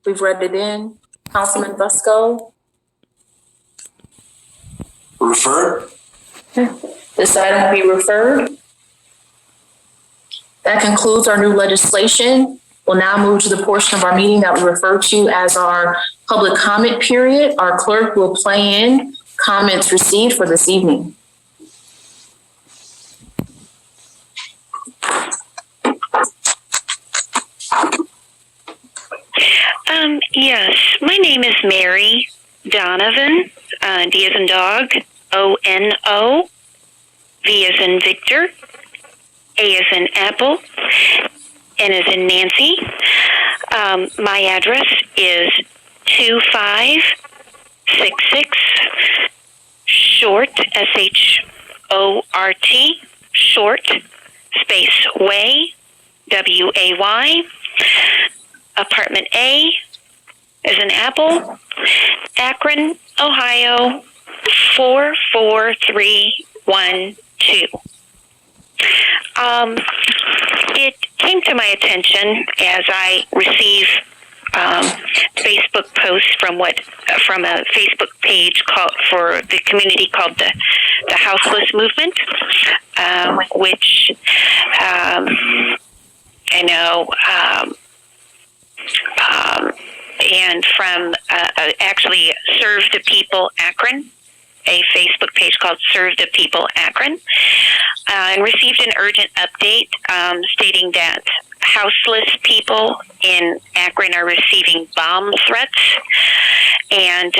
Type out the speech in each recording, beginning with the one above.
We've read it in. Councilman Busco. Referred. This item will be referred. That concludes our new legislation. We'll now move to the portion of our meeting that we refer to as our public comment period. Our clerk will play in comments received for this evening. Yes, my name is Mary Donovan, D as in dog, O-N-O, V as in Victor, A as in Apple, N as in Nancy. My address is 2566 Short, S-H-O-R-T, Short, space Way, W-A-Y, Apartment A as in Apple, Akron, Ohio, 44312. It came to my attention as I receive Facebook posts from a Facebook page for the community called the Houseless Movement, which I know, and from actually Serve the People Akron, a Facebook page called Serve the People Akron, and received an urgent update stating that houseless people in Akron are receiving bomb threats. And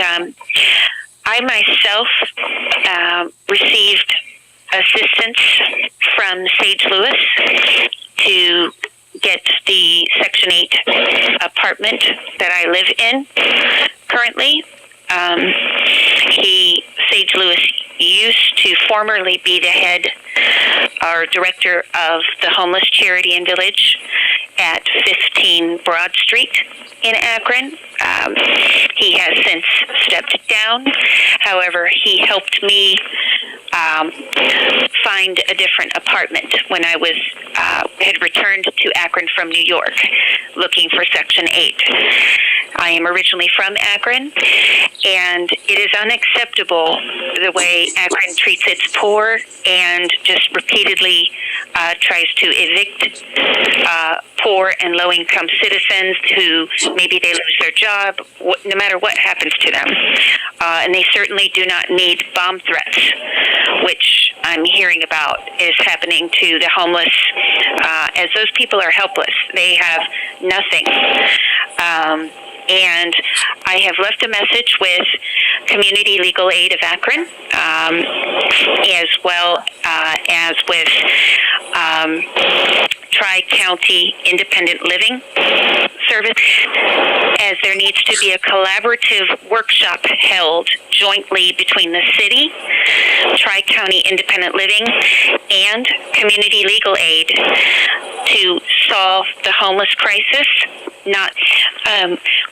I myself received assistance from Sage Lewis to get the Section 8 apartment that I live in currently. Sage Lewis used to formerly be the head or director of the homeless charity and village at 15 Broad Street in Akron. He has since stepped down. However, he helped me find a different apartment when I had returned to Akron from New York looking for Section 8. I am originally from Akron, and it is unacceptable the way Akron treats its poor and just repeatedly tries to evict poor and low-income citizens who maybe they lose their job, no matter what happens to them. And they certainly do not need bomb threats, which I'm hearing about is happening to the homeless, as those people are helpless. They have nothing. And I have left a message with Community Legal Aid of Akron, as well as with Tri-County Independent Living Service, as there needs to be a collaborative workshop held jointly between the city, Tri-County Independent Living, and Community Legal Aid to solve the homeless crisis.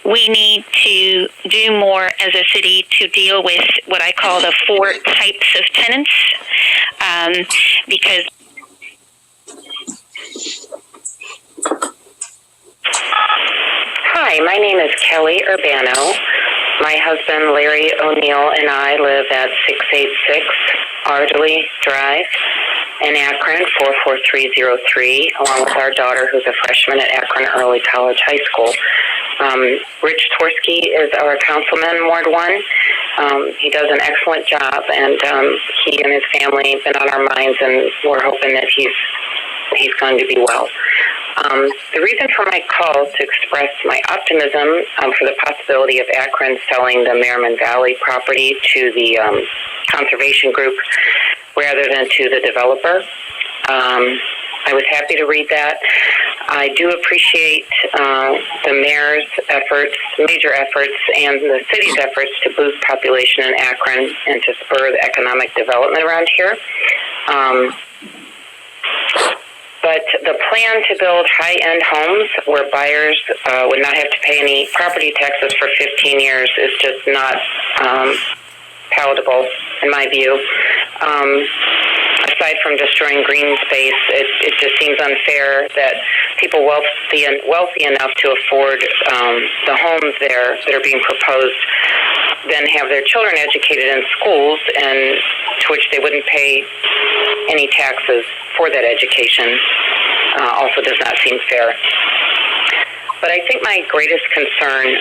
We need to do more as a city to deal with what I call the 4 types of tenants, because Hi, my name is Kelly Urbano. My husband, Larry O'Neill, and I live at 686 Ardley Drive in Akron, 44303, along with our daughter, who's a freshman at Akron Early College High School. Rich Tversky is our councilman, Ward 1. He does an excellent job, and he and his family have been on our minds, and we're hoping that he's going to be well. The reason for my call is to express my optimism for the possibility of Akron selling the Merriman Valley property to the conservation group rather than to the developer. I was happy to read that. I do appreciate the mayor's efforts, major efforts, and the city's efforts to boost population in Akron and to spur the economic development around here. But the plan to build high-end homes where buyers would not have to pay any property taxes for 15 years is just not palatable, in my view. aside from destroying green space, it just seems unfair that people wealthy enough to afford the homes there that are being proposed then have their children educated in schools and to which they wouldn't pay any taxes for that education. Also does not seem fair. But I think my greatest concern,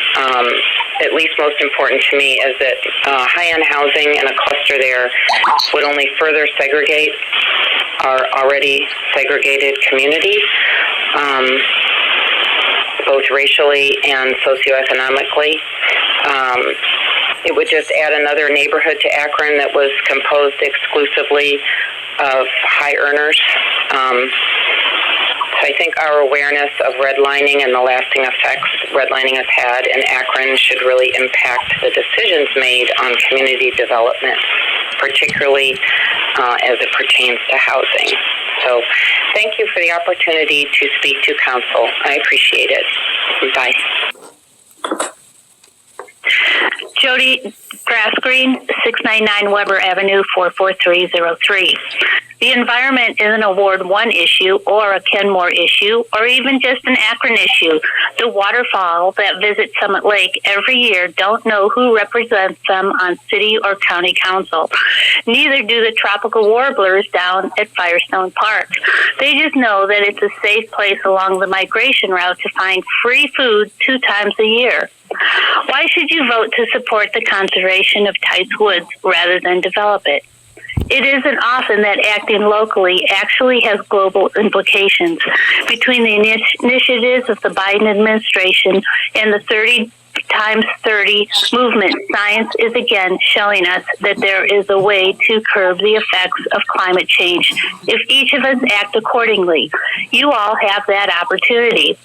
at least most important to me, is that high-end housing and a cluster there would only further segregate our already segregated community, both racially and socioeconomically. It would just add another neighborhood to Akron that was composed exclusively of high earners. So I think our awareness of redlining and the lasting effects redlining has had in Akron should really impact the decisions made on community development, particularly as it pertains to housing. So thank you for the opportunity to speak to council. I appreciate it. Bye. Jody Grassgreen, 699 Weber Avenue, 44303. The environment isn't a Ward 1 issue or a Kenmore issue or even just an Akron issue. The waterfowl that visit Summit Lake every year don't know who represents them on city or county council. Neither do the tropical warblers down at Firestone Park. They just know that it's a safe place along the migration route to find free food 2 times a year. Why should you vote to support the conservation of Tice Woods rather than develop it? It isn't often that acting locally actually has global implications. Between the initiatives of the Biden administration and the 30 times 30 movement, science is again showing us that there is a way to curb the effects of climate change if each of us act accordingly. You all have that opportunity.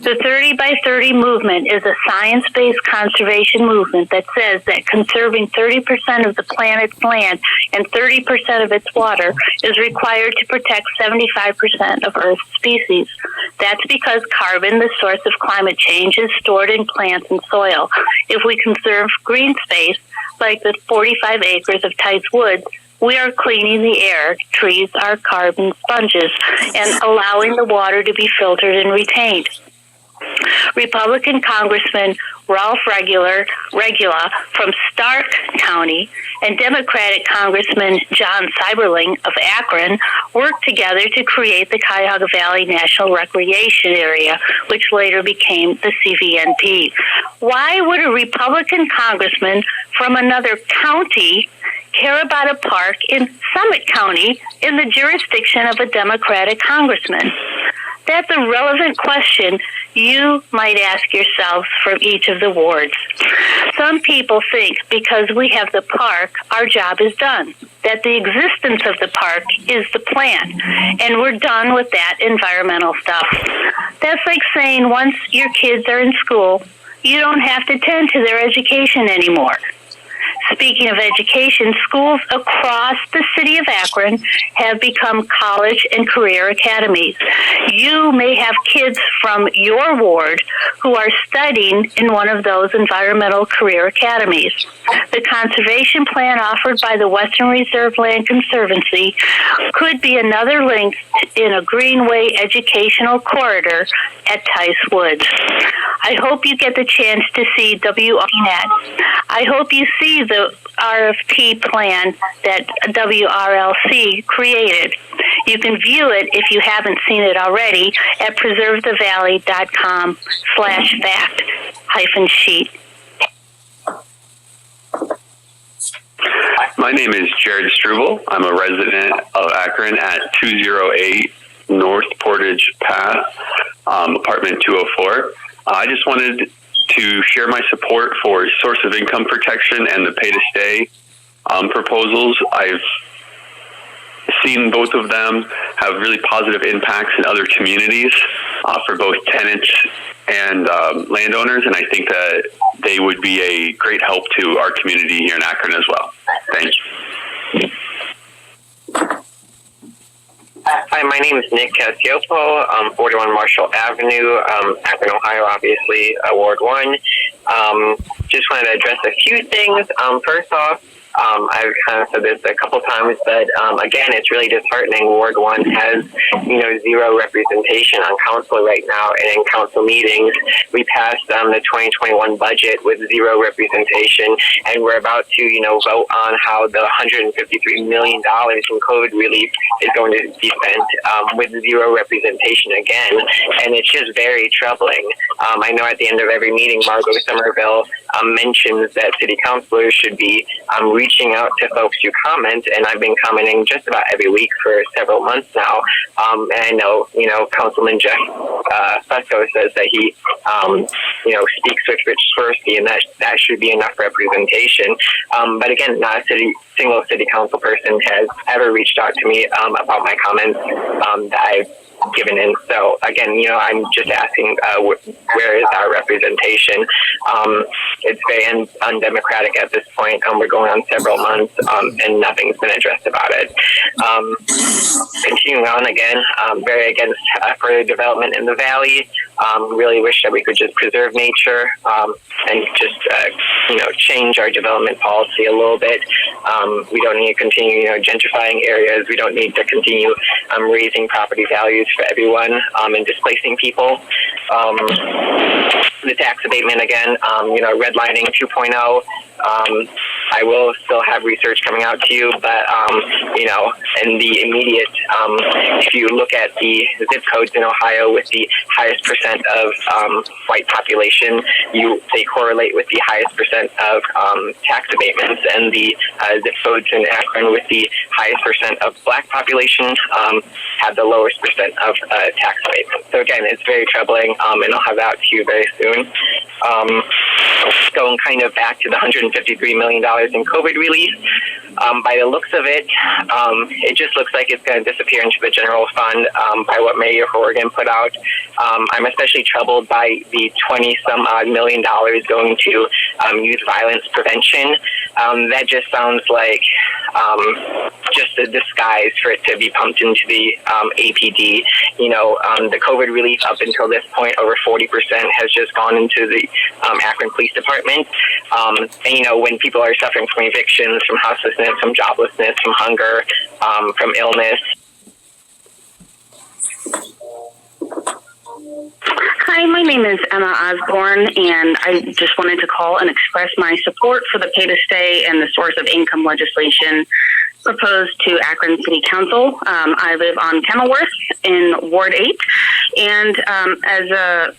The 30 by 30 movement is a science-based conservation movement that says that conserving 30% of the planet's land and 30% of its water is required to protect 75% of Earth's species. That's because carbon, the source of climate change, is stored in plants and soil. If we conserve green space, like the 45 acres of Tice Woods, we are cleaning the air. Trees are carbon sponges and allowing the water to be filtered and retained. Republican Congressman Ralph Regula from Stark County and Democratic Congressman John Seiberling of Akron worked together to create the Cuyahoga Valley National Recreation Area, which later became the CVNP. Why would a Republican congressman from another county care about a park in Summit County in the jurisdiction of a Democratic congressman? That's a relevant question you might ask yourselves from each of the wards. Some people think because we have the park, our job is done, that the existence of the park is the plan, and we're done with that environmental stuff. That's like saying once your kids are in school, you don't have to tend to their education anymore. Speaking of education, schools across the city of Akron have become college and career academies. You may have kids from your ward who are studying in one of those environmental career academies. The conservation plan offered by the Western Reserve Land Conservancy could be another link in a greenway educational corridor at Tice Woods. I hope you get the chance to see WRNet. I hope you see the RFP plan that WRLC created. You can view it if you haven't seen it already at preservethevalley.com/fact-sheet. My name is Jared Struble. I'm a resident of Akron at 208 North Portage Path, apartment 204. I just wanted to share my support for source of income protection and the pay to stay proposals. I've seen both of them have really positive impacts in other communities for both tenants and landowners, and I think that they would be a great help to our community here in Akron as well. Thank you. Hi, my name is Nick Casiopo, 41 Marshall Avenue, Akron, Ohio, obviously, Ward 1. Just wanted to address a few things. First off, I've kind of said this a couple times, but again, it's really disheartening. Ward 1 has, zero representation on council right now, and in council meetings, we passed the 2021 budget with zero representation, and we're about to, vote on how the $153 million in COVID relief is going to be spent with zero representation again, and it's just very troubling. I know at the end of every meeting, Margot Somerville mentions that city councilors should be reaching out to folks who comment, and I've been commenting just about every week for several months now. And I know, Councilman Jeff Fusco says that he, speaks with Rich Swirsky, and that should be enough representation. But again, not a single city council person has ever reached out to me about my comments that I've given in. So again, I'm just asking, where is our representation? It's very undemocratic at this point. We're going on several months, and nothing's been addressed about it. Continuing on again, very against further development in the valley. Really wish that we could just preserve nature and just change our development policy a little bit. We don't need to continue gentrifying areas. We don't need to continue raising property values for everyone and displacing people. The tax abatement again, redlining 2.0. I will still have research coming out to you, but in the immediate, if you look at the zip codes in Ohio with the highest percent of white population, they correlate with the highest percent of tax abatements, and the zip codes in Akron with the highest percent of black population have the lowest percent of tax abatements. So again, it's very troubling, and I'll have that to you very soon. Going kind of back to the $153 million in COVID relief, by the looks of it, it just looks like it's going to disappear into the general fund by what Mayor Horrigan put out. I'm especially troubled by the 20-some odd million dollars going to youth violence prevention. That just sounds like just a disguise for it to be pumped into the APD. The COVID relief up until this point, over 40% has just gone into the Akron Police Department. And when people are suffering from evictions, from houselessness, from joblessness, from hunger, from illness. Hi, my name is Emma Osborne, and I just wanted to call and express my support for the pay to stay and the source of income legislation proposed to Akron City Council. I live on Kenilworth in Ward 8, and as a